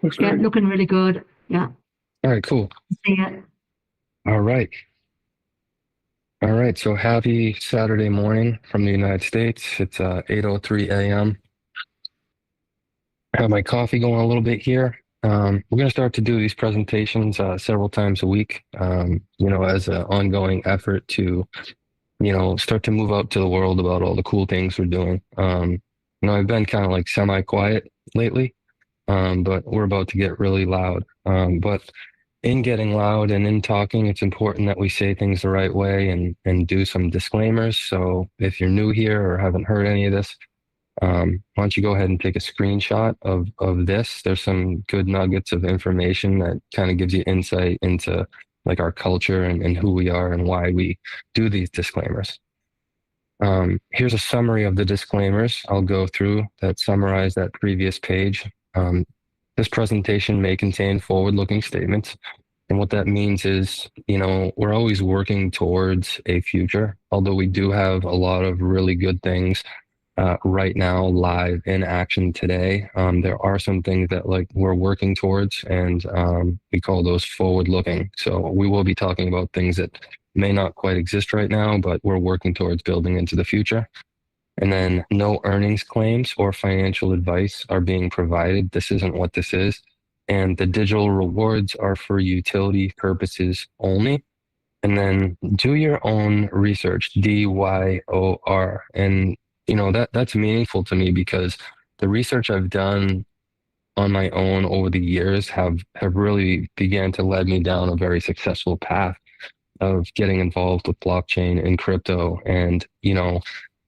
Looks Yeah, great. looking really good. Yeah, All right, cool. see it. All right. All right. So happy Saturday morning from the United States. It's 8:03 a.m. I have my coffee going a little bit here. We're going to start to do these presentations several times a week, as an ongoing effort to, start to move out to the world about all the cool things we're doing. I've been kind of like semi-quiet lately, but we're about to get really loud. But in getting loud and in talking, it's important that we say things the right way and do some disclaimers. So if you're new here or haven't heard any of this, why don't you go ahead and take a screenshot of this? There's some good nuggets of information that kind of gives you insight into like our culture and who we are and why we do these disclaimers. Here's a summary of the disclaimers I'll go through that summarize that previous page. This presentation may contain forward-looking statements. And what that means is, we're always working towards a future, although we do have a lot of really good things right now live in action today. There are some things that like we're working towards and we call those forward looking. So we will be talking about things that may not quite exist right now, but we're working towards building into the future. And then no earnings claims or financial advice are being provided. This isn't what this is. And the digital rewards are for utility purposes only. And then do your own research, DYOR. And that's meaningful to me because the research I've done on my own over the years have really began to lead me down a very successful path of getting involved with blockchain and crypto. And,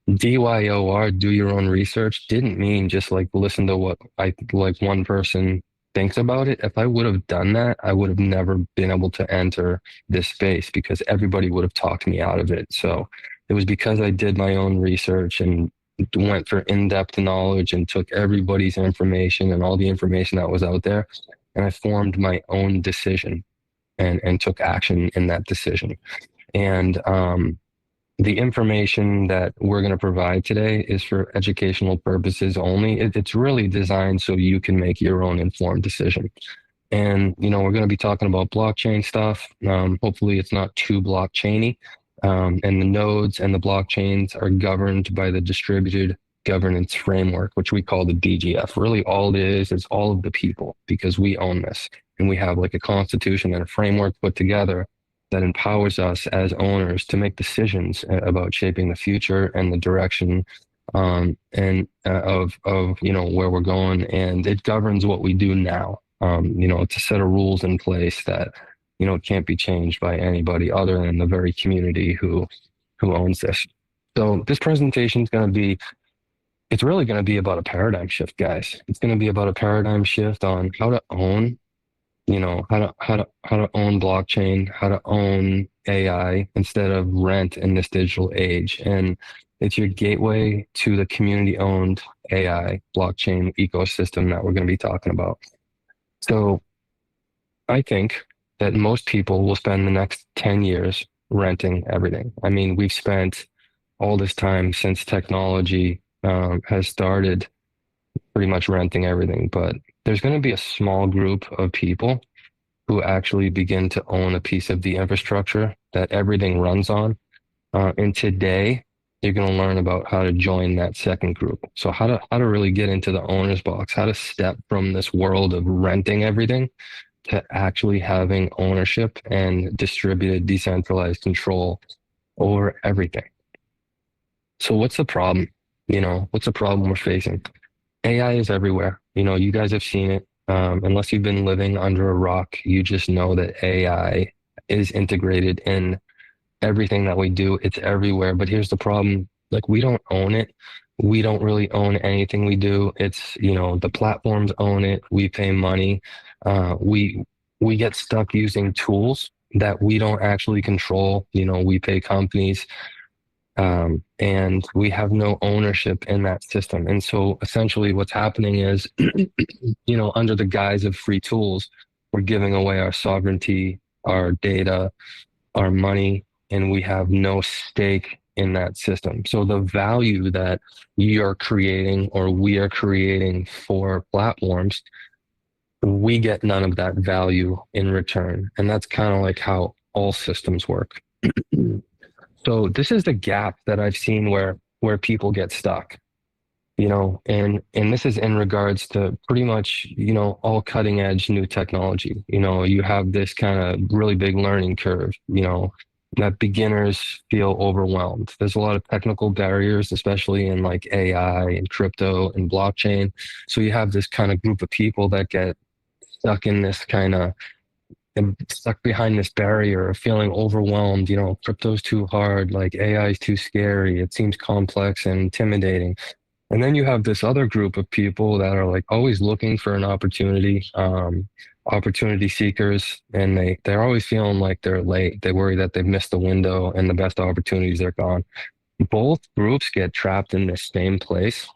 DYOR, do your own research, didn't mean just like listen to what I like one person thinks about it. If I would have done that, I would have never been able to enter this space because everybody would have talked me out of it. So it was because I did my own research and went for in-depth knowledge and took everybody's information and all the information that was out there. And I formed my own decision and took action in that decision. And the information that we're going to provide today is for educational purposes only. It's really designed so you can make your own informed decision. And, we're going to be talking about blockchain stuff. Hopefully it's not too blockchainy. And the nodes and the blockchains are governed by the distributed governance framework, which we call the DGF. Really all it is all of the people because we own this and we have like a constitution and a framework put together that empowers us as owners to make decisions about shaping the future and the direction and of where we're going, and it governs what we do now. It's a set of rules in place that can't be changed by anybody other than the very community who owns this. So this presentation is going to be. It's really going to be about a paradigm shift, guys. It's going to be about a paradigm shift on how to own how to own blockchain, how to own AI instead of rent in this digital age. And it's your gateway to the community-owned AI blockchain ecosystem that we're going to be talking about. So I think that most people will spend the next 10 years renting everything. I mean, we've spent all this time since technology has started pretty much renting everything, but there's going to be a small group of people who actually begin to own a piece of the infrastructure that everything runs on. And today, you're going to learn about how to join that second group. So how to really get into the owner's box, how to step from this world of renting everything to actually having ownership and distributed, decentralized control over everything. So what's the problem? What's the problem we're facing? AI is everywhere. You guys have seen it. Unless you've been living under a rock, you just know that AI is integrated in everything that we do. It's everywhere. But here's the problem. Like we don't own it. We don't really own anything we do. It's, the platforms own it. We pay money. We get stuck using tools that we don't actually control. We pay companies and we have no ownership in that system. And so essentially what's happening is, under the guise of free tools, we're giving away our sovereignty, our data, our money, and we have no stake in that system. So the value that you're creating or we are creating for platforms we get none of that value in return. And that's kind of like how all systems work. So this is the gap that I've seen where people get stuck, and this is in regards to pretty much, all cutting edge new technology. You have this kind of really big learning curve, that beginners feel overwhelmed. There's a lot of technical barriers, especially in like AI and crypto and blockchain. So you have this kind of group of people that get stuck in this kind of and stuck behind this barrier of feeling overwhelmed. Crypto's too hard, like AI is too scary. It seems complex and intimidating. And then you have this other group of people that are like always looking for an opportunity, opportunity seekers, and they're always feeling like they're late. They worry that they've missed the window and the best opportunities are gone. Both groups get trapped in this same place.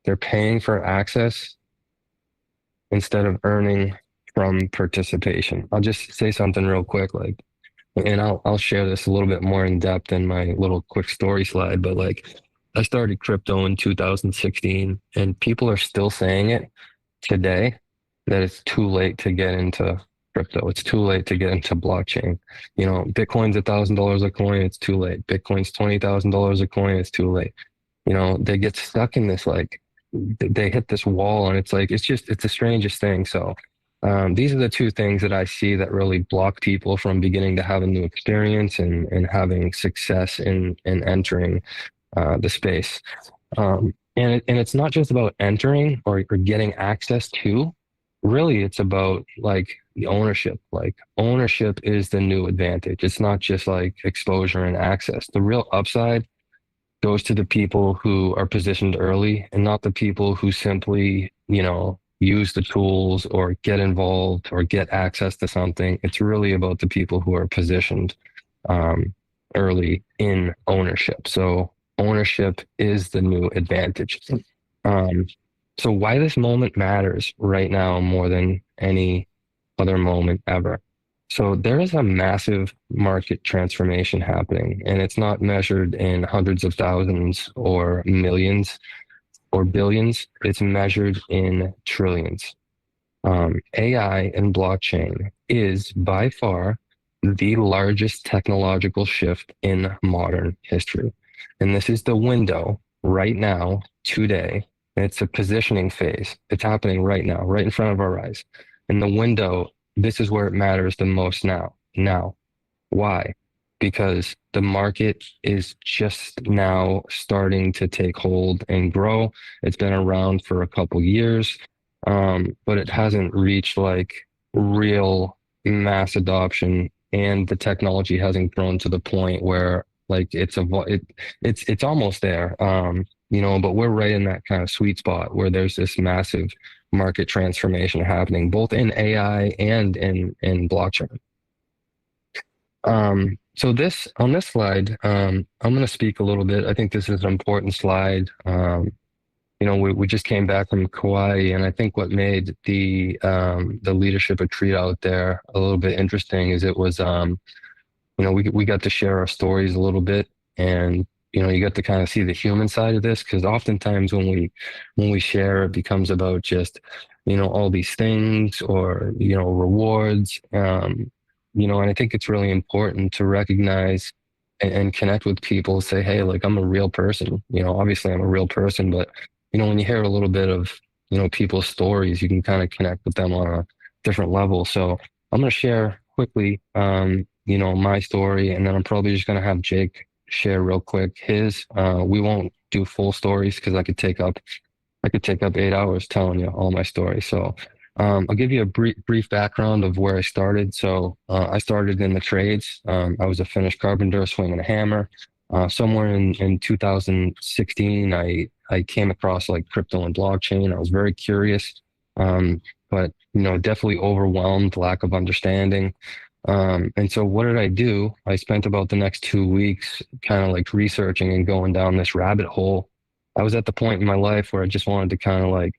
They're paying for access instead of earning from participation. I'll just say something real quick, like, and I'll share this a little bit more in depth in my little quick story slide, but like I started crypto in 2016 and people are still saying it today that it's too late to get into crypto. It's too late to get into blockchain. Bitcoin's $1,000 a coin, it's too late. Bitcoin's $20,000 a coin, it's too late. They get stuck in this like they hit this wall and it's like it's the strangest thing. So these are the two things that I see that really block people from beginning to have a new experience and having success in entering the space. And it's not just about entering or getting access to. Really, it's about like the ownership. Like ownership is the new advantage. It's not just like exposure and access. The real upside goes to the people who are positioned early and not the people who simply, use the tools or get involved or get access to something. It's really about the people who are positioned early in ownership. So ownership is the new advantage. Um, so why this moment matters right now more than any other moment ever. So there is a massive market transformation happening, and it's not measured in hundreds of thousands or millions or billions. It's measured in trillions. AI and blockchain is by far the largest technological shift in modern history. And this is the window right now, today. And it's a positioning phase. It's happening right now, right in front of our eyes. And the window, this is where it matters the most now. Now, why? Because the market is just now starting to take hold and grow. It's been around for a couple years, but it hasn't reached like real mass adoption, and the technology hasn't grown to the point where like it's almost there. But we're right in that kind of sweet spot where there's this massive market transformation happening, both in AI and in blockchain. So this on this slide, I'm going to speak a little bit. I think this is an important slide. We just came back from Kauai, and I think what made the leadership retreat out there a little bit interesting is it was we got to share our stories a little bit, and you got to kind of see the human side of this, because oftentimes when we share, it becomes about just all these things or rewards. And I think it's really important to recognize and connect with people, say, hey, like I'm a real person. Obviously I'm a real person, but when you hear a little bit of people's stories, you can kind of connect with them on a different level. So I'm going to share quickly my story, and then I'm probably just going to have Jake share real quick his. We won't do full stories because I could take up 8 hours telling you all my story. So I'll give you a brief background of where I started. So I started in the trades. I was a finished carpenter, swinging a hammer. Somewhere in 2016, I came across like crypto and blockchain. I was very curious, but definitely overwhelmed, lack of understanding. And so what did I do? I spent about the next 2 weeks kind of like researching and going down this rabbit hole. I was at the point in my life where I just wanted to kind of like,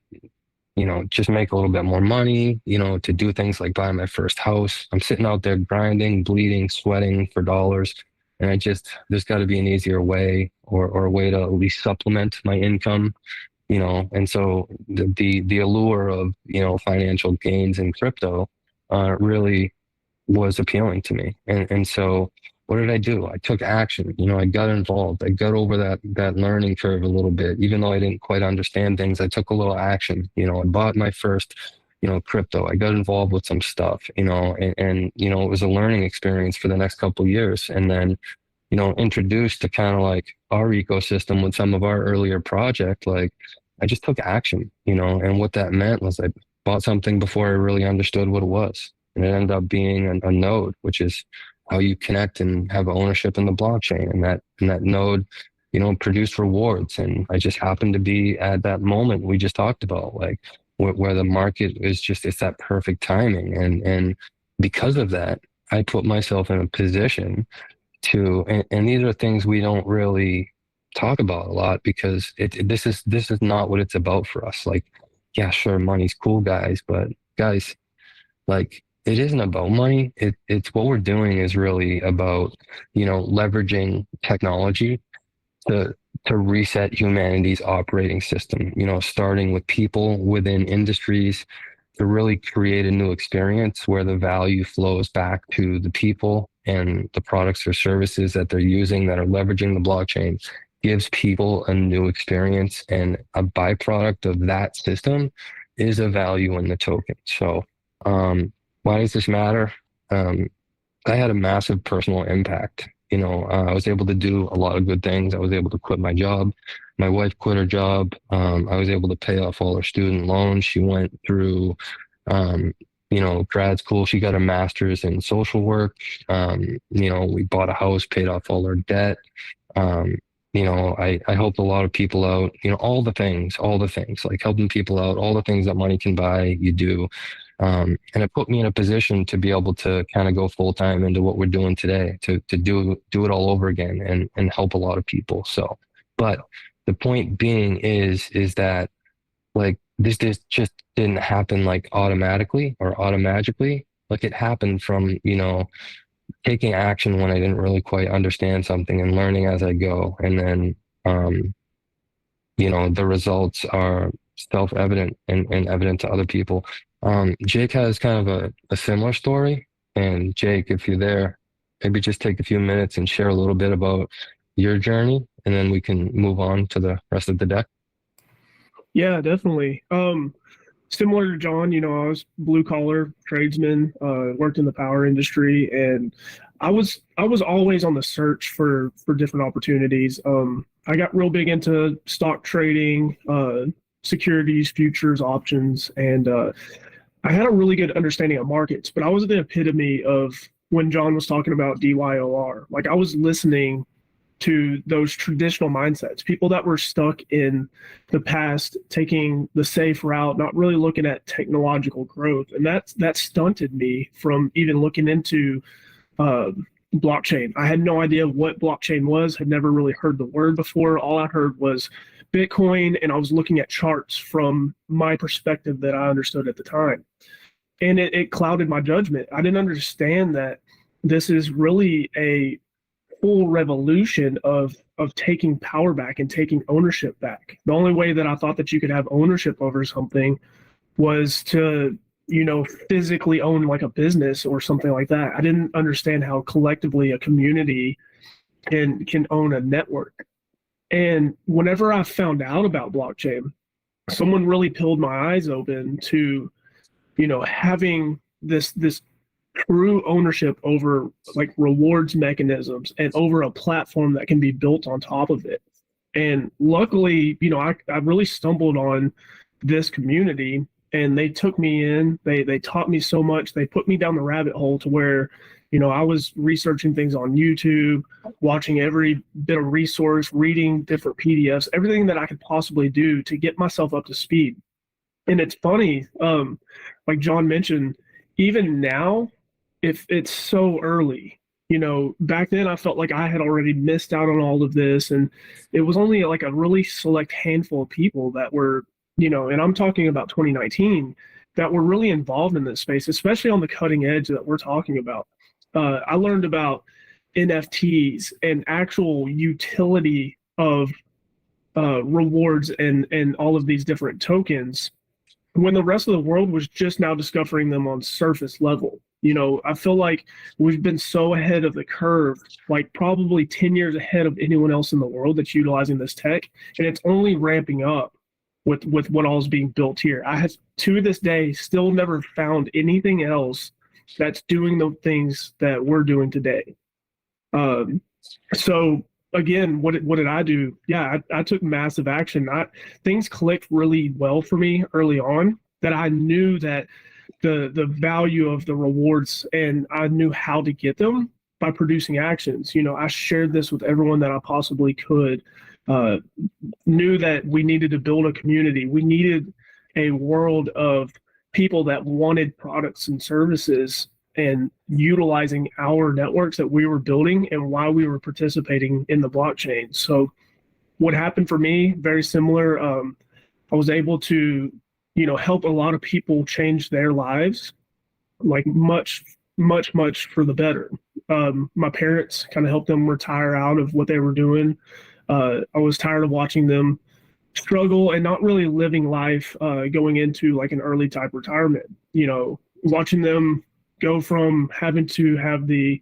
just make a little bit more money, to do things like buy my first house. I'm sitting out there grinding, bleeding, sweating for dollars. And there's got to be an easier way or a way to at least supplement my income. And so the allure of, financial gains in crypto really was appealing to me. And so what did I do? I took action. I got involved. I got over that learning curve a little bit. Even though I didn't quite understand things, I took a little action. I bought my first, crypto. I got involved with some stuff, and it was a learning experience for the next couple of years. And then, introduced to kind of like our ecosystem with some of our earlier project, like I just took action, and what that meant was I bought something before I really understood what it was. And it ended up being a node, which is how you connect and have ownership in the blockchain. And that node, produced rewards. And I just happened to be at that moment we just talked about, like where the market is it's that perfect timing. And because of that, I put myself in a position and these are things we don't really talk about a lot because this is not what it's about for us. Like, yeah, sure, money's cool, guys, but guys, like it isn't about money. It's what we're doing is really about, leveraging technology to reset humanity's operating system, starting with people within industries to really create a new experience where the value flows back to the people and the products or services that they're using that are leveraging the blockchain gives people a new experience. And a byproduct of that system is a value in the token. So, why does this matter? I had a massive personal impact. I was able to do a lot of good things. I was able to quit my job. My wife quit her job. I was able to pay off all her student loans. She went through, grad school. She got a master's in social work. We bought a house, paid off all her debt. I helped a lot of people out, all the things, like helping people out, all the things that money can buy, you do. And it put me in a position to be able to kind of go full time into what we're doing today, to do it all over again and help a lot of people. So, but the point being is that like this just didn't happen like automatically or automagically. Like it happened from, taking action when I didn't really quite understand something and learning as I go. And then, the results are self-evident and evident to other people. Jake has kind of a similar story. And Jake, if you're there, maybe just take a few minutes and share a little bit about your journey, and then we can move on to the rest of the deck. Yeah, definitely. Similar to John, I was blue collar tradesman, worked in the power industry, and I was always on the search for different opportunities. I got real big into stock trading, securities, futures, options, and I had a really good understanding of markets. But I was the epitome of when John was talking about DYOR. Like I was listening to those traditional mindsets, people that were stuck in the past, taking the safe route, not really looking at technological growth. And that stunted me from even looking into blockchain. I had no idea what blockchain was, had never really heard the word before. All I heard was Bitcoin, and I was looking at charts from my perspective that I understood at the time. And it clouded my judgment. I didn't understand that this is really a full revolution of taking power back and taking ownership back. The only way that I thought that you could have ownership over something was to, physically own like a business or something like that. I didn't understand how collectively a community can own a network. And whenever I found out about blockchain, someone really peeled my eyes open to, having this true ownership over like rewards mechanisms and over a platform that can be built on top of it. And luckily, I really stumbled on this community, and they took me in. They taught me so much. They put me down the rabbit hole to where, I was researching things on YouTube, watching every bit of resource, reading different PDFs, everything that I could possibly do to get myself up to speed. And it's funny, like John mentioned, even now, if it's so early, back then I felt like I had already missed out on all of this. And it was only like a really select handful of people that were, and I'm talking about 2019, that were really involved in this space, especially on the cutting edge that we're talking about. I learned about NFTs and actual utility of rewards and all of these different tokens when the rest of the world was just now discovering them on surface level. I feel like we've been so ahead of the curve, like probably 10 years ahead of anyone else in the world that's utilizing this tech, and it's only ramping up with what all is being built here. I have to this day still never found anything else that's doing the things that we're doing today. Um, so again, what did I do? Yeah, I took massive action. Things clicked really well for me early on that I knew that the value of the rewards and I knew how to get them by producing actions. I shared this with everyone that I possibly could. Uh, Knew that we needed to build a community. We needed a world of people that wanted products and services and utilizing our networks that we were building and why we were participating in the blockchain. So what happened for me, very similar. I was able to, help a lot of people change their lives, like much, much, much for the better. My parents kind of helped them retire out of what they were doing. I was tired of watching them struggle and not really living life going into like an early type retirement. Watching them go from having to have the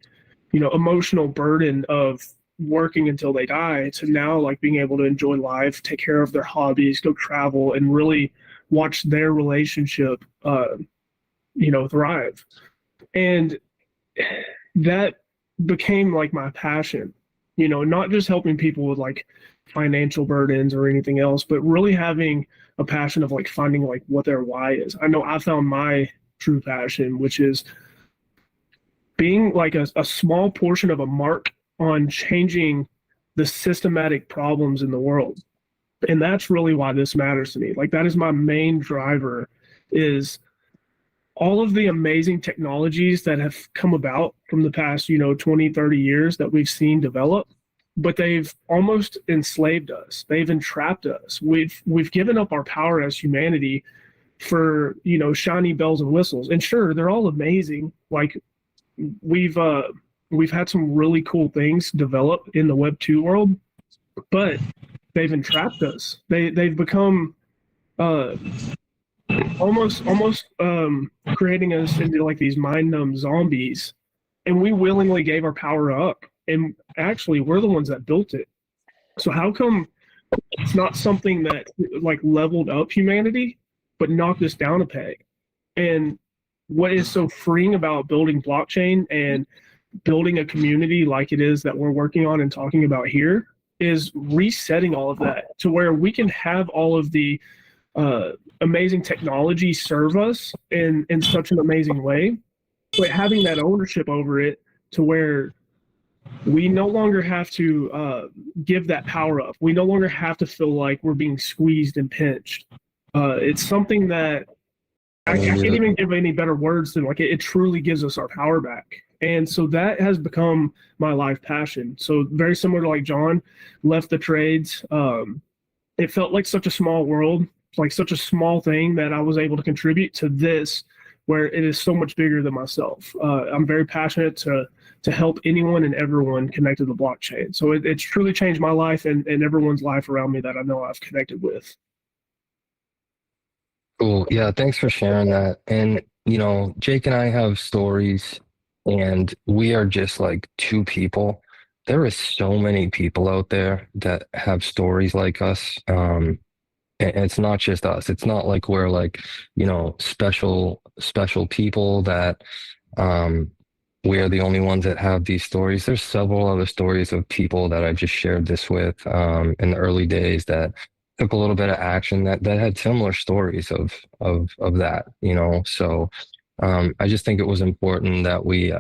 emotional burden of working until they die to now like being able to enjoy life, take care of their hobbies, go travel, and really watch their relationship thrive. And that became like my passion, not just helping people with like financial burdens or anything else, but really having a passion of like finding like what their why is. I know I found my true passion, which is being like a small portion of a mark on changing the systematic problems in the world. And that's really why this matters to me. Like that is my main driver, is all of the amazing technologies that have come about from the past 20, 30 years that we've seen develop, but they've almost enslaved us. They've entrapped us. We've given up our power as humanity for shiny bells and whistles. And sure, they're all amazing. Like we've had some really cool things develop in the Web 2 world, but they've entrapped us. They've become almost creating us into like these mind numb zombies, and we willingly gave our power up, and actually we're the ones that built it. So how come it's not something that like leveled up humanity but knocked us down a peg? And what is so freeing about building blockchain and building a community like it is that we're working on and talking about here is resetting all of that to where we can have all of the amazing technology serve us in such an amazing way, but having that ownership over it to where we no longer have to give that power up. We no longer have to feel like we're being squeezed and pinched. It's something that I can't even give any better words than like it truly gives us our power back. And so that has become my life passion. So very similar to like John, left the trades. It felt like such a small world, like such a small thing that I was able to contribute to this, where it is so much bigger than myself. I'm very passionate to help anyone and everyone connect to the blockchain. So it's truly changed my life and everyone's life around me that I know I've connected with. Cool. Yeah, thanks for sharing that. And, Jake and I have stories, and we are just like two people. There is so many people out there that have stories like us. And it's not just us. It's not like we're like, special people that we are the only ones that have these stories. There's several other stories of people that I just shared this with in the early days that took a little bit of action that had similar stories of that, So I just think it was important that we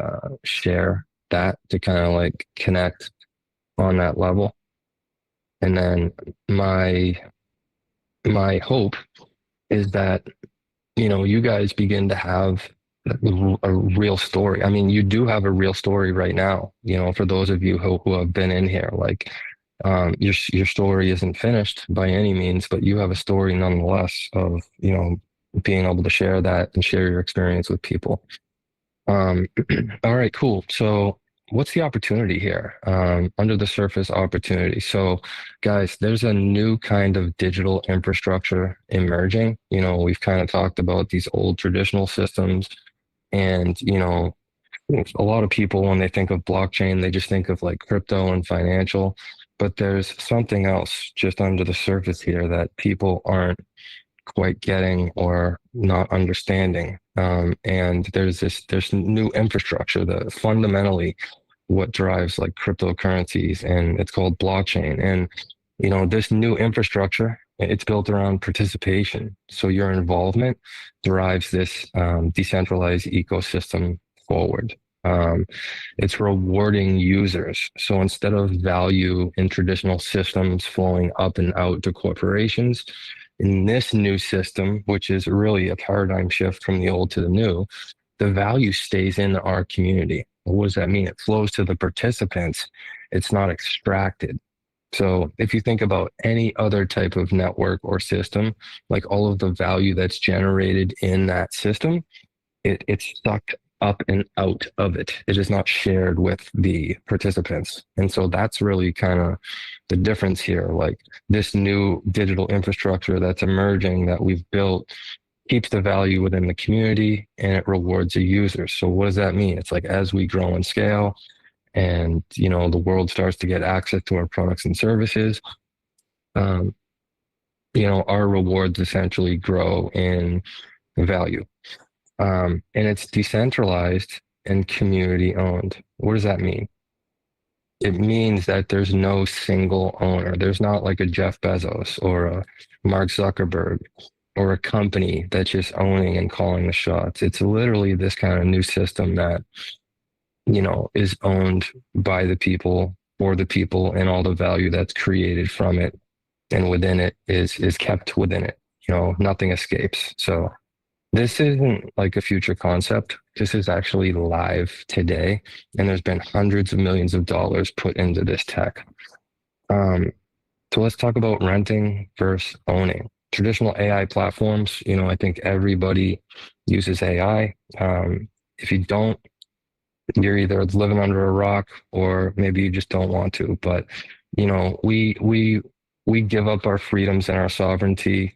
share that to kind of like connect on that level. And then my hope is that you guys begin to have a real story. I mean, you do have a real story right now, for those of you who have been in here. Like your story isn't finished by any means, but you have a story nonetheless of being able to share that and share your experience with people. All right, cool. So what's the opportunity here? Under the surface opportunity. So, guys, there's a new kind of digital infrastructure emerging. We've kind of talked about these old traditional systems, and a lot of people, when they think of blockchain, they just think of like crypto and financial, but there's something else just under the surface here that people aren't quite getting or not understanding. And there's new infrastructure that fundamentally what drives like cryptocurrencies, and it's called blockchain. And this new infrastructure, it's built around participation. So your involvement drives this decentralized ecosystem forward. Um, it's rewarding users. So instead of value in traditional systems flowing up and out to corporations, in this new system, which is really a paradigm shift from the old to the new, the value stays in our community. What does that mean? It flows to the participants. It's not extracted. So if you think about any other type of network or system, like all of the value that's generated in that system, it's sucked up and out of it. It is not shared with the participants. And so that's really kind of the difference here. Like this new digital infrastructure that's emerging that we've built keeps the value within the community and it rewards the users. So what does that mean? It's like as we grow and scale and the world starts to get access to our products and services, um, our rewards essentially grow in value. And it's decentralized and community owned. What does that mean? It means that there's no single owner. There's not like a Jeff Bezos or a Mark Zuckerberg or a company that's just owning and calling the shots. It's literally this kind of new system that, is owned by the people, for the people, and all the value that's created from it and within it is kept within it. Nothing escapes. So this isn't like a future concept. This is actually live today, and there's been hundreds of millions of dollars put into this tech. So let's talk about renting versus owning. Traditional AI platforms, I think everybody uses AI. If you don't, you're either living under a rock or maybe you just don't want to. But we give up our freedoms and our sovereignty,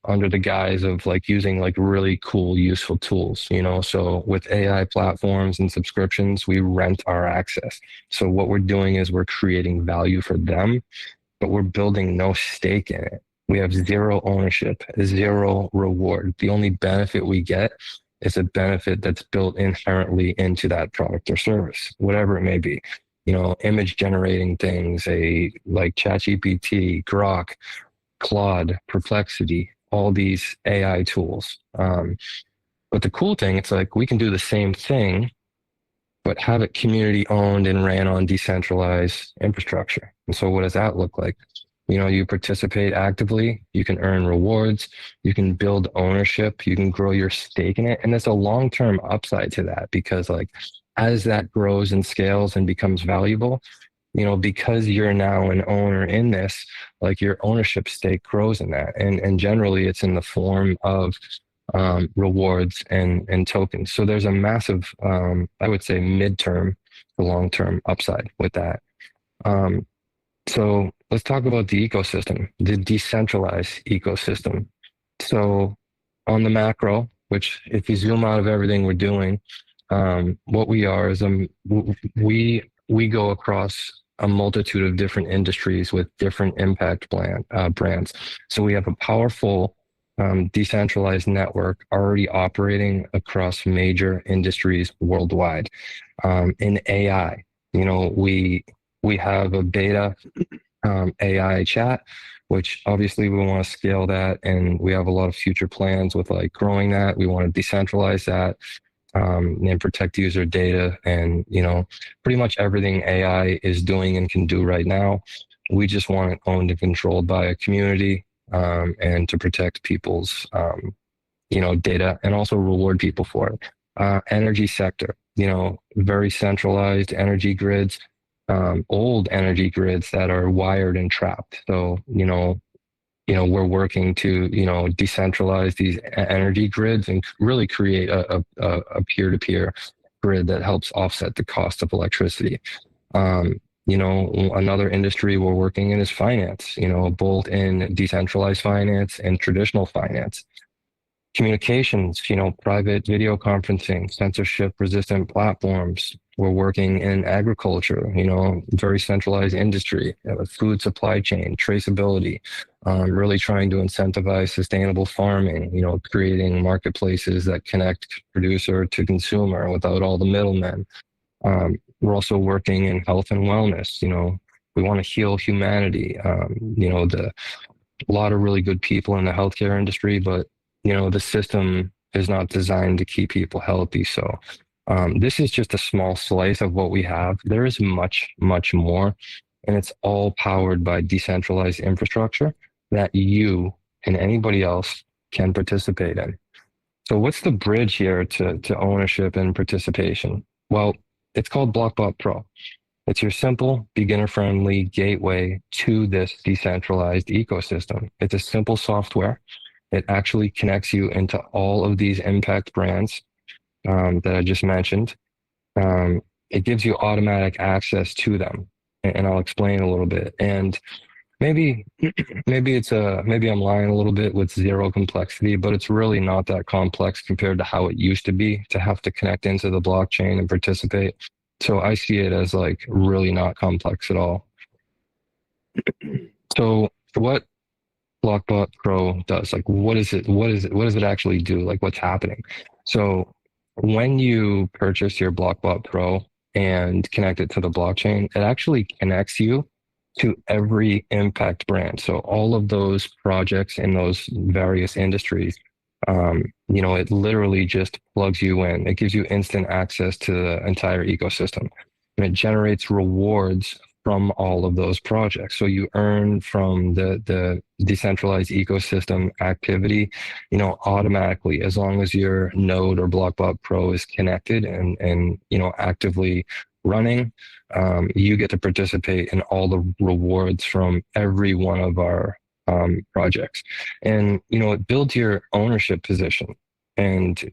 under the guise of like using like really cool, useful tools, So with AI platforms and subscriptions, we rent our access. So what we're doing is we're creating value for them, but we're building no stake in it. We have zero ownership, zero reward. The only benefit we get is a benefit that's built inherently into that product or service, whatever it may be. Image generating things, like ChatGPT, Grok, Claude, Perplexity, all these AI tools. But the cool thing, it's like we can do the same thing, but have it community owned and ran on decentralized infrastructure. And so what does that look like? You participate actively, you can earn rewards, you can build ownership, you can grow your stake in it. And there's a long-term upside to that because like as that grows and scales and becomes valuable, because you're now an owner in this, like your ownership stake grows in that. And generally it's in the form of rewards and tokens. So there's a massive, I would say midterm to long-term upside with that. So let's talk about the ecosystem, the decentralized ecosystem. So on the macro, which if you zoom out of everything we're doing, what we are is we go across a multitude of different industries with different impact brands. So we have a powerful decentralized network already operating across major industries worldwide. In AI, we have a beta AI chat, which obviously we want to scale that, and we have a lot of future plans with like growing that. We want to decentralize that and protect user data, and pretty much everything AI is doing and can do right now. We just want it owned and controlled by a community, and to protect people's data and also reward people for it. Energy sector, very centralized energy grids. Old energy grids that are wired and trapped. So, we're working to, decentralize these energy grids and really create a peer-to-peer grid that helps offset the cost of electricity. Another industry we're working in is finance, both in decentralized finance and traditional finance. Communications, private video conferencing, censorship resistant platforms. We're working in agriculture, very centralized industry, food supply chain, traceability, really trying to incentivize sustainable farming, creating marketplaces that connect producer to consumer without all the middlemen. We're also working in health and wellness. We want to heal humanity. A lot of really good people in the healthcare industry, but the system is not designed to keep people healthy. So this is just a small slice of what we have. There is much, much more, and it's all powered by decentralized infrastructure that you and anybody else can participate in. So what's the bridge here to ownership and participation? Well, it's called Blockbot Pro. It's your simple, beginner-friendly gateway to this decentralized ecosystem. It's a simple software. It actually connects you into all of these impact brands that I just mentioned. It gives you automatic access to them, and I'll explain a little bit. And maybe maybe I'm lying a little bit with zero complexity, but it's really not that complex compared to how it used to be to have to connect into the blockchain and participate. So I see it as like really not complex at all. So what Blockbot Pro does, like what is it? What does it actually do? Like what's happening? So when you purchase your Blockbot Pro and connect it to the blockchain, it actually connects you to every impact brand. So all of those projects in those various industries, it literally just plugs you in. It gives you instant access to the entire ecosystem, and it generates rewards from all of those projects. So you earn from the decentralized ecosystem activity, automatically, as long as your node or Blockbot Pro is connected and actively running. You get to participate in all the rewards from every one of our projects. And, it builds your ownership position and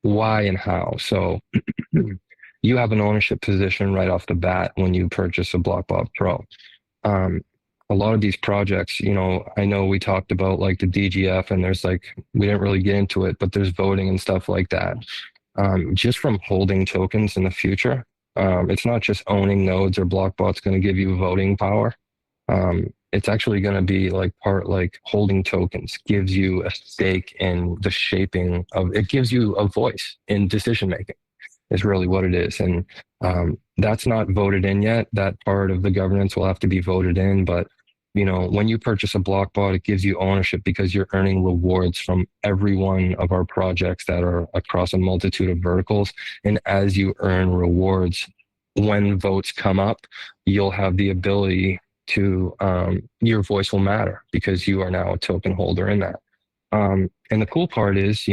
why and how. So you have an ownership position right off the bat when you purchase a Blockbot Pro. A lot of these projects, I know we talked about like the DGF and there's we didn't really get into it, but there's voting and stuff like that. Just from holding tokens in the future, it's not just owning nodes or Blockbot's going to give you voting power. It's actually going to be holding tokens gives you a stake in the shaping of it, gives you a voice in decision making is really what it is. And that's not voted in yet. That part of the governance will have to be voted in. But, when you purchase a Blockbot, it gives you ownership because you're earning rewards from every one of our projects that are across a multitude of verticals. And as you earn rewards, when votes come up, you'll have the ability to, your voice will matter because you are now a token holder in that. And the cool part is,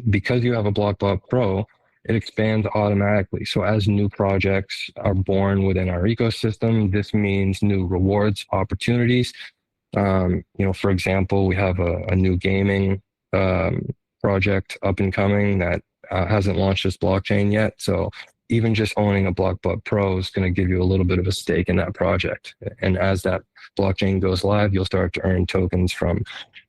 because you have a Blockbot Pro, it expands automatically. So as new projects are born within our ecosystem, this means new rewards, opportunities. For example, we have a new gaming project up and coming that hasn't launched its blockchain yet. So even just owning a Blockbot Pro is going to give you a little bit of a stake in that project. And as that blockchain goes live, you'll start to earn tokens from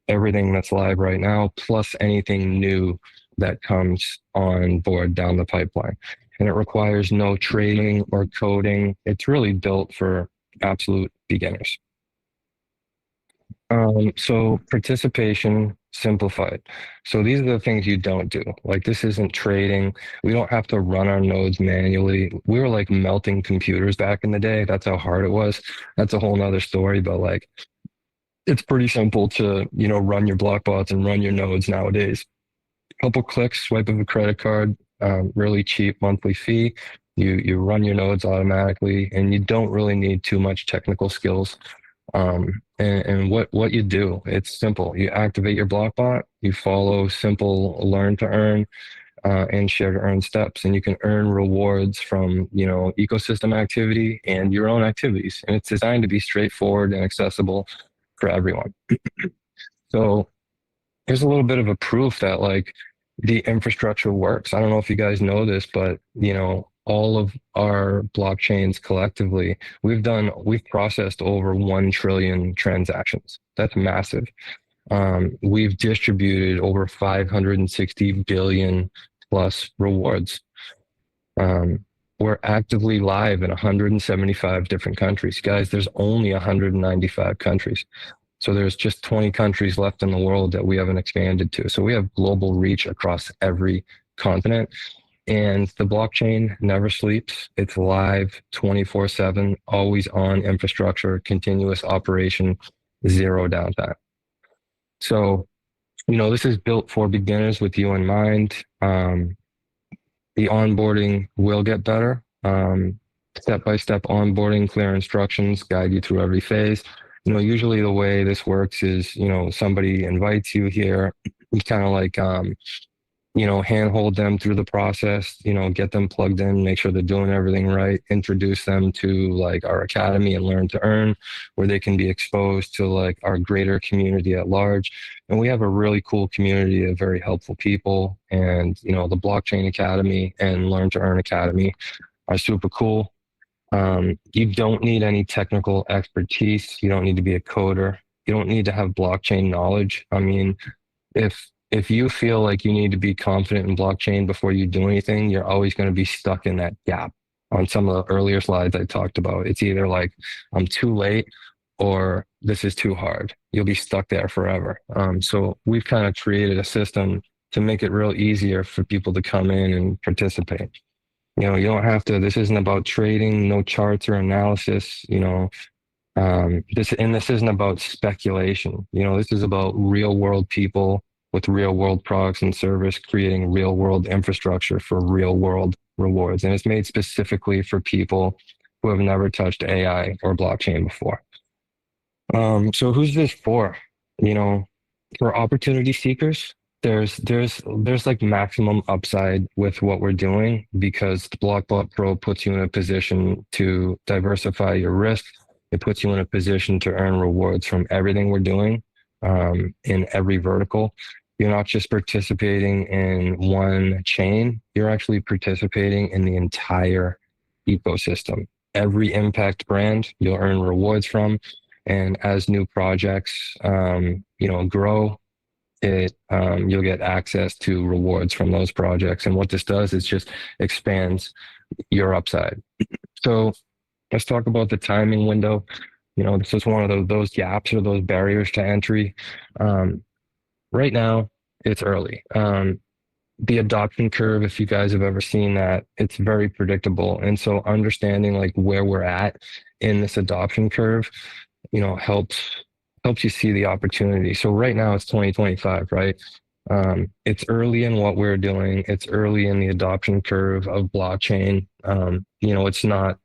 everything that's live right now, plus anything new that comes on board down the pipeline. And it requires no trading or coding. It's really built for absolute beginners. So participation simplified. So these are the things you don't do. Like this isn't trading. We don't have to run our nodes manually. We were like melting computers back in the day. That's how hard it was. That's a whole nother story, but it's pretty simple to, run your Blockbots and run your nodes nowadays. Couple clicks, swipe of a credit card, really cheap monthly fee. You run your nodes automatically, and you don't really need too much technical skills. And what you do, it's simple. You activate your Blockbot, you follow simple learn to earn and share to earn steps, and you can earn rewards from ecosystem activity and your own activities. And it's designed to be straightforward and accessible for everyone. So here's a little bit of a proof that the infrastructure works. I don't know if you guys know this, but all of our blockchains collectively, we've processed over 1 trillion transactions. That's massive. We've distributed over 560 billion plus rewards. We're actively live in 175 different countries. Guys, there's only 195 countries. So there's just 20 countries left in the world that we haven't expanded to. So we have global reach across every continent. And the blockchain never sleeps. It's live 24/7, always on infrastructure, continuous operation, zero downtime. So, this is built for beginners with you in mind. The onboarding will get better. Step-by-step onboarding, clear instructions, guide you through every phase. Usually the way this works is, somebody invites you here, you kind of like, handhold them through the process, get them plugged in, make sure they're doing everything right, introduce them to like our academy and Learn to Earn, where they can be exposed to like our greater community at large. And we have a really cool community of very helpful people. And, the Blockchain Academy and Learn to Earn Academy are super cool. You don't need any technical expertise. You don't need to be a coder. You don't need to have blockchain knowledge. I mean, if you feel like you need to be confident in blockchain before you do anything, you're always going to be stuck in that gap. On some of the earlier slides I talked about, it's either like I'm too late or this is too hard. You'll be stuck there forever. So we've kind of created a system to make it real easier for people to come in and participate. You don't have to, this isn't about trading, no charts or analysis, this isn't about speculation. This is about real world people with real world products and service, creating real world infrastructure for real world rewards. And it's made specifically for people who have never touched AI or blockchain before. So who's this for? For opportunity seekers, there's like maximum upside with what we're doing because the Blockbot Pro puts you in a position to diversify your risk. It puts you in a position to earn rewards from everything we're doing in every vertical. You're not just participating in one chain, you're actually participating in the entire ecosystem. Every impact brand you'll earn rewards from. And as new projects, grow, you'll get access to rewards from those projects. And what this does is just expands your upside. So let's talk about the timing window. This is one of those gaps or those barriers to entry. Right now, it's early. The adoption curve, if you guys have ever seen that, it's very predictable. And so understanding like where we're at in this adoption curve, helps you see the opportunity. So right now it's 2025, right? It's early in what we're doing. It's early in the adoption curve of blockchain. It's not,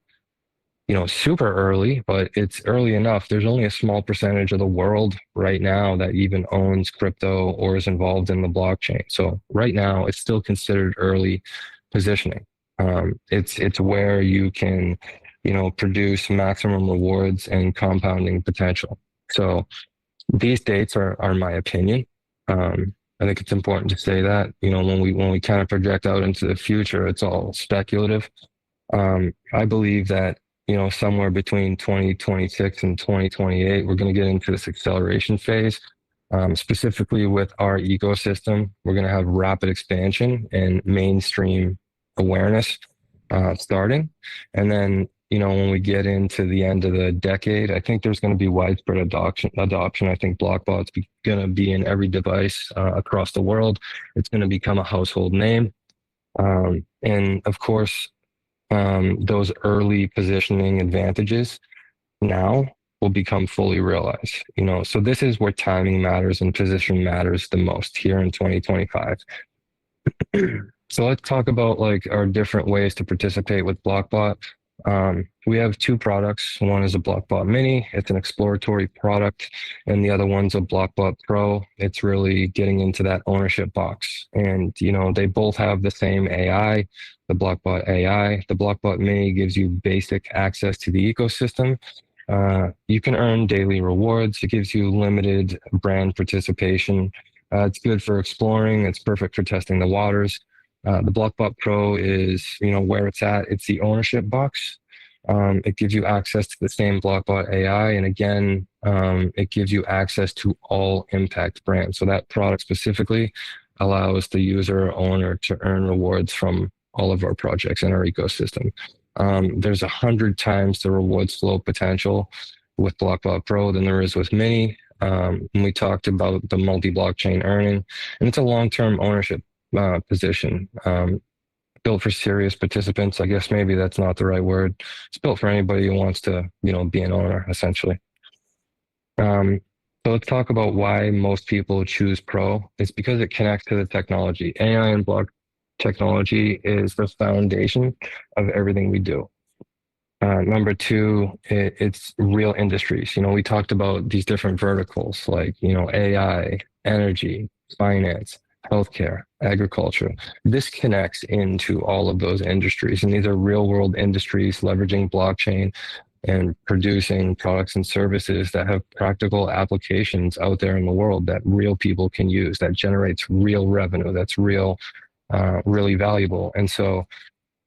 super early, but it's early enough. There's only a small percentage of the world right now that even owns crypto or is involved in the blockchain. So right now it's still considered early positioning. It's where you can, produce maximum rewards and compounding potential. So these dates are my opinion. I think it's important to say that, when we kind of project out into the future, it's all speculative. I believe that, somewhere between 2026 and 2028, we're going to get into this acceleration phase. Specifically with our ecosystem, we're going to have rapid expansion and mainstream awareness starting. And then, when we get into the end of the decade, I think there's going to be widespread adoption. I think Blockbot's going to be in every device across the world. It's going to become a household name. And of course, those early positioning advantages now will become fully realized. So this is where timing matters and position matters the most here in 2025. So let's talk about like our different ways to participate with Blockbot. We have two products. One is a Blockbot Mini. It's an exploratory product, and the other one's a Blockbot Pro. It's really getting into that ownership box. And, they both have the same AI, the Blockbot AI. The Blockbot Mini gives you basic access to the ecosystem. You can earn daily rewards. It gives you limited brand participation. It's good for exploring. It's perfect for testing the waters. The Blockbot Pro is, where it's at. It's the ownership box. It gives you access to the same Blockbot AI, and again, it gives you access to all impact brands. So that product specifically allows the user or owner to earn rewards from all of our projects in our ecosystem. There's 100 times the rewards flow potential with Blockbot Pro than there is with Mini. And we talked about the multi-blockchain earning, and it's a long-term ownership position. Built for serious participants. I guess maybe that's not the right word. It's built for anybody who wants to, be an owner, essentially. So let's talk about why most people choose Pro. It's because it connects to the technology. AI and block technology is the foundation of everything we do. Number two, it's real industries. We talked about these different verticals like, AI, energy, finance, healthcare, agriculture. This connects into all of those industries. And these are real world industries leveraging blockchain and producing products and services that have practical applications out there in the world that real people can use, that generates real revenue, that's really valuable. And so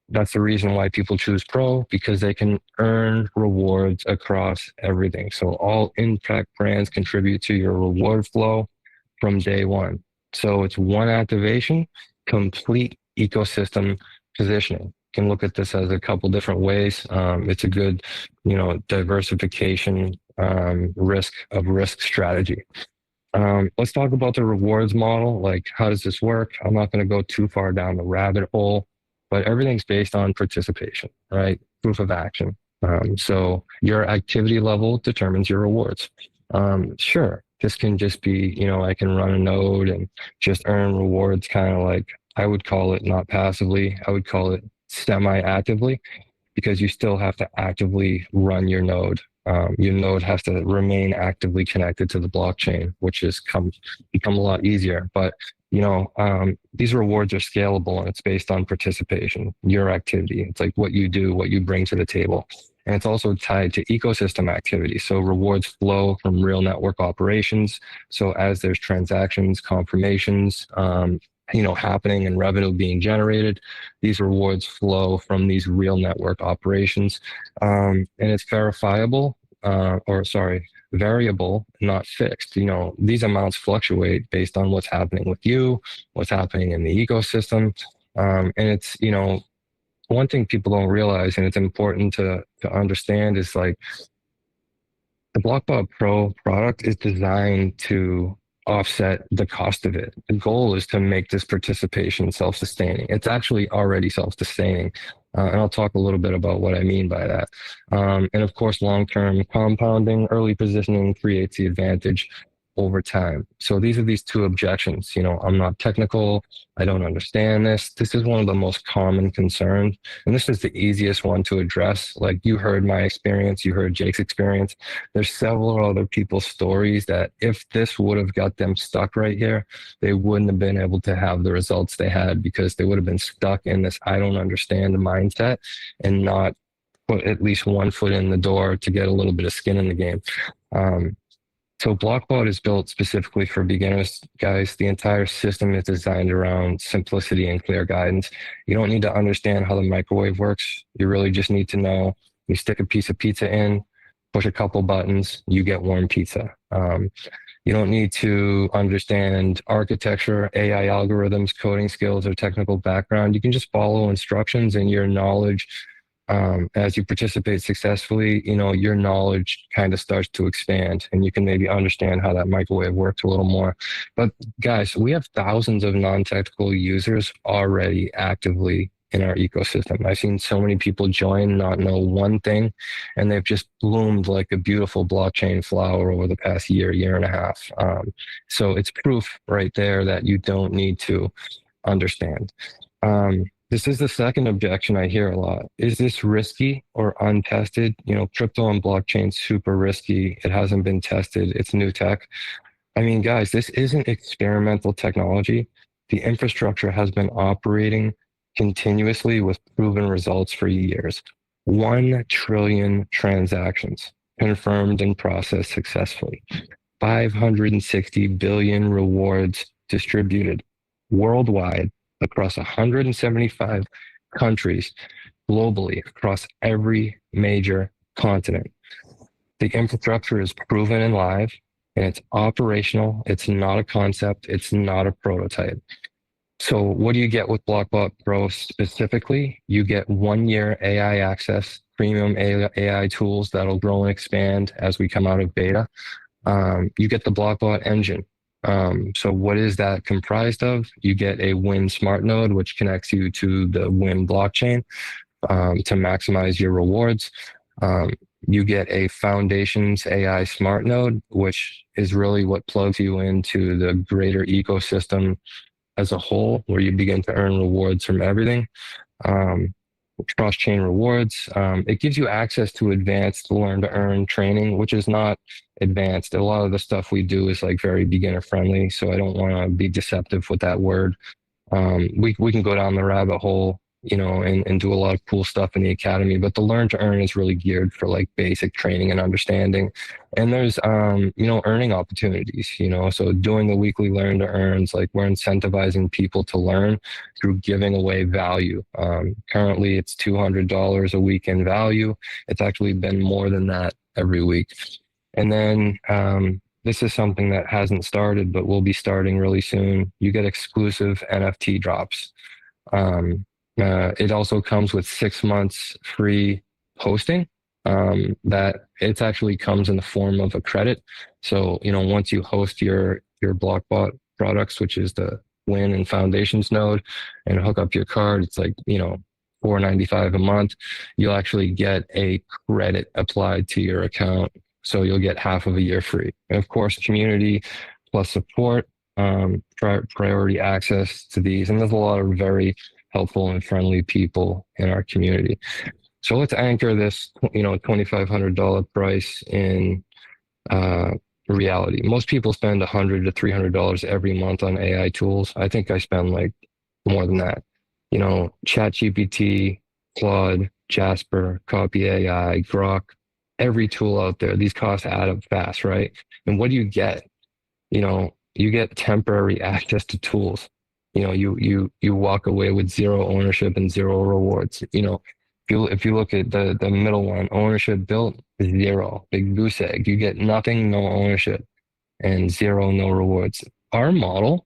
that's the reason why people choose Pro, because they can earn rewards across everything. So all impact brands contribute to your reward flow from day one. So it's one activation, complete ecosystem positioning. You can look at this as a couple different ways. It's a good, diversification risk strategy. Let's talk about the rewards model. Like, how does this work? I'm not going to go too far down the rabbit hole, but everything's based on participation, right? Proof of action. So your activity level determines your rewards. Sure, this can just be, I can run a node and just earn rewards, kind of like, I would call it not passively, I would call it semi-actively, because you still have to actively run your node. Your node has to remain actively connected to the blockchain, which has become a lot easier. But these rewards are scalable, and it's based on participation, your activity. It's like what you do, what you bring to the table. And it's also tied to ecosystem activity. So rewards flow from real network operations. So as there's transactions, confirmations, happening and revenue being generated, these rewards flow from these real network operations. And it's variable, not fixed. These amounts fluctuate based on what's happening with you, what's happening in the ecosystem. And it's, one thing people don't realize, and it's important to understand, is like the Blockbot Pro product is designed to offset the cost of it. The goal is to make this participation self-sustaining. It's actually already self-sustaining. And I'll talk a little bit about what I mean by that. And of course, long-term compounding, early positioning creates the advantage over time. So these are these two objections. I'm not technical. I don't understand this. This is one of the most common concerns. And this is the easiest one to address. Like, you heard my experience, you heard Jake's experience. There's several other people's stories that if this would have got them stuck right here, they wouldn't have been able to have the results they had, because they would have been stuck in this I don't understand mindset and not put at least one foot in the door to get a little bit of skin in the game. So Blockbot is built specifically for beginners, guys. The entire system is designed around simplicity and clear guidance. You don't need to understand how the microwave works. You really just need to know, you stick a piece of pizza in, push a couple buttons, you get warm pizza. You don't need to understand architecture, AI algorithms, coding skills, or technical background. You can just follow instructions, and your knowledge, as you participate successfully, your knowledge kind of starts to expand, and you can maybe understand how that microwave works a little more. But guys, we have thousands of non-technical users already actively in our ecosystem. I've seen so many people join, not know one thing, and they've just bloomed like a beautiful blockchain flower over the past year and a half. So it's proof right there that you don't need to understand. This is the second objection I hear a lot. Is this risky or untested? Crypto and blockchain, super risky. It hasn't been tested. It's new tech. I mean, guys, this isn't experimental technology. The infrastructure has been operating continuously with proven results for years. 1 trillion transactions confirmed and processed successfully. 560 billion rewards distributed worldwide across 175 countries globally, across every major continent. The infrastructure is proven and live, and it's operational. It's not a concept. It's not a prototype. So what do you get with Blockbot Pro specifically? You get 1 year AI access, premium AI tools that'll grow and expand as we come out of beta. You get the Blockbot engine. So what is that comprised of? You get a Win smart node, which connects you to the Win blockchain to maximize your rewards. You get a Foundations AI smart node, which is really what plugs you into the greater ecosystem as a whole, where you begin to earn rewards from everything. Cross-chain rewards. It gives you access to advanced learn to earn training, which is not advanced. A lot of the stuff we do is like very beginner friendly, so I don't want to be deceptive with that word. We can go down the rabbit hole, and do a lot of cool stuff in the academy, but the learn to earn is really geared for like basic training and understanding. And there's, earning opportunities, so doing the weekly learn to earns, like we're incentivizing people to learn through giving away value. Currently it's $200 a week in value. It's actually been more than that every week. And then, this is something that hasn't started, but will be starting really soon. You get exclusive NFT drops. It also comes with 6 months free hosting. That it actually comes in the form of a credit. So, once you host your Blockbot products, which is the Win and Foundations node, and hook up your card, it's like, $4.95 a month. You'll actually get a credit applied to your account. So you'll get half of a year free. And of course, community plus support, priority access to these. And there's a lot of very helpful and friendly people in our community. So let's anchor this, $2,500 price in reality. Most people spend $100 to $300 every month on AI tools. I think I spend like more than that. ChatGPT, Claude, Jasper, Copy AI, Grok, every tool out there. These costs add up fast, right? And what do you get? You get temporary access to tools. You walk away with zero ownership and zero rewards. If you look at the middle one, ownership built, zero, big goose egg. You get nothing, no ownership, and zero, no rewards. Our model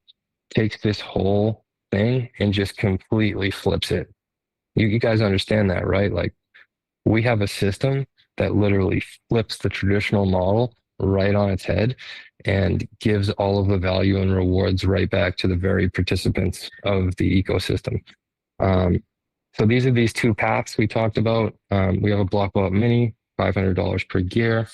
takes this whole thing and just completely flips it. You guys understand that, right? Like, we have a system that literally flips the traditional model right on its head and gives all of the value and rewards right back to the very participants of the ecosystem. So these are these two paths we talked about. We have a Blockbot Mini, $500 per gear.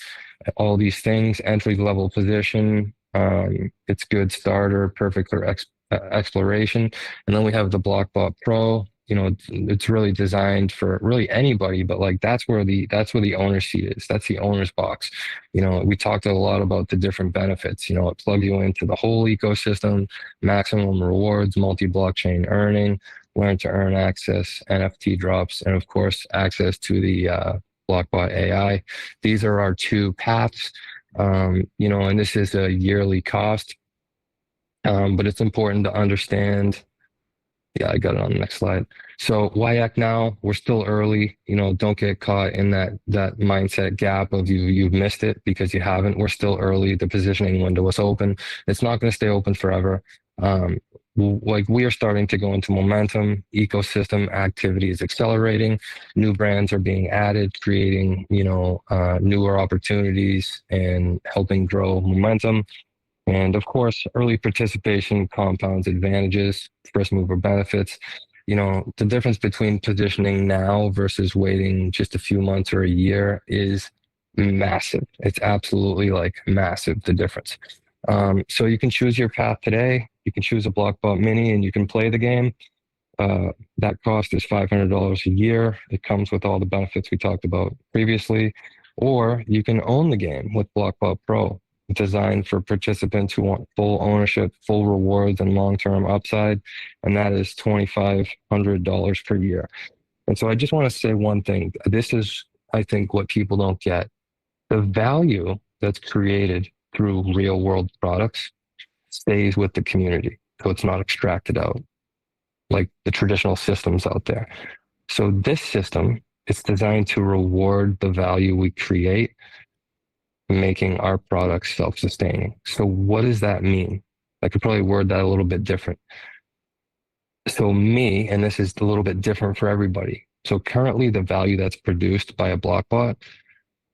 All these things, entry level position. It's good starter, perfect for exploration. And then we have the Blockbot Pro. It's really designed for really anybody, but like that's where the owner seat is. That's the owner's box. We talked a lot about the different benefits. It plugs you into the whole ecosystem, maximum rewards, multi-blockchain earning, learn to earn access, NFT drops, and of course, access to the Blockbot AI. These are our two paths. And this is a yearly cost. But it's important to understand. Yeah, I got it on the next slide. So why act now? We're still early. Don't get caught in that mindset gap of you've missed it because you haven't. We're still early. The positioning window is open. It's not going to stay open forever. We are starting to go into momentum. Ecosystem activity is accelerating. New brands are being added, creating newer opportunities and helping grow momentum. And of course, early participation compounds advantages, first mover benefits. The difference between positioning now versus waiting just a few months or a year is massive. It's absolutely like massive, the difference. So you can choose your path today. You can choose a Blockbot Mini and you can play the game. That cost is $500 a year. It comes with all the benefits we talked about previously. Or you can own the game with Blockbot Pro, designed for participants who want full ownership, full rewards, and long-term upside. And that is $2,500 per year. And so I just want to say one thing. This is, I think, what people don't get. The value that's created through real world products stays with the community. So it's not extracted out. like the traditional systems out there. So this system is designed to reward the value we create, making our products self-sustaining. So what does that mean? I could probably word that a little bit different. So me, and this is a little bit different for everybody. So currently the value that's produced by a Blockbot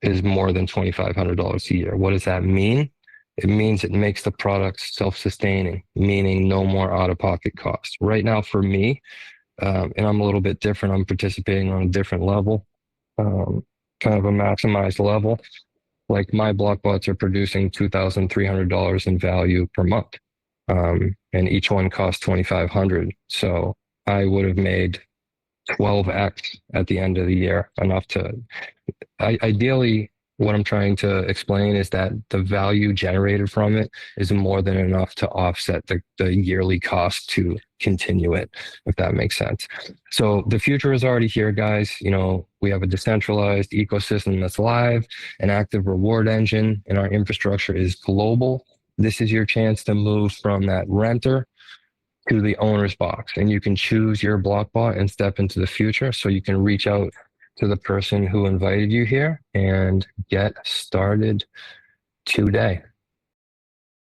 is more than $2,500 a year. What does that mean? It means it makes the product self-sustaining, meaning no more out-of-pocket costs. Right now for me, and I'm a little bit different, I'm participating on a different level, kind of a maximized level. Like my Blockbots are producing $2,300 in value per month. And each one costs 2,500. So I would have made 12x at the end of the year, enough to, ideally, what I'm trying to explain is that the value generated from it is more than enough to offset the yearly cost to continue it, if that makes sense. So the future is already here, guys. You know, we have a decentralized ecosystem that's live, an active reward engine, and our infrastructure is global. This is your chance to move from that renter to the owner's box, and you can choose your Blockbot and step into the future. So you can reach out to the person who invited you here and get started today.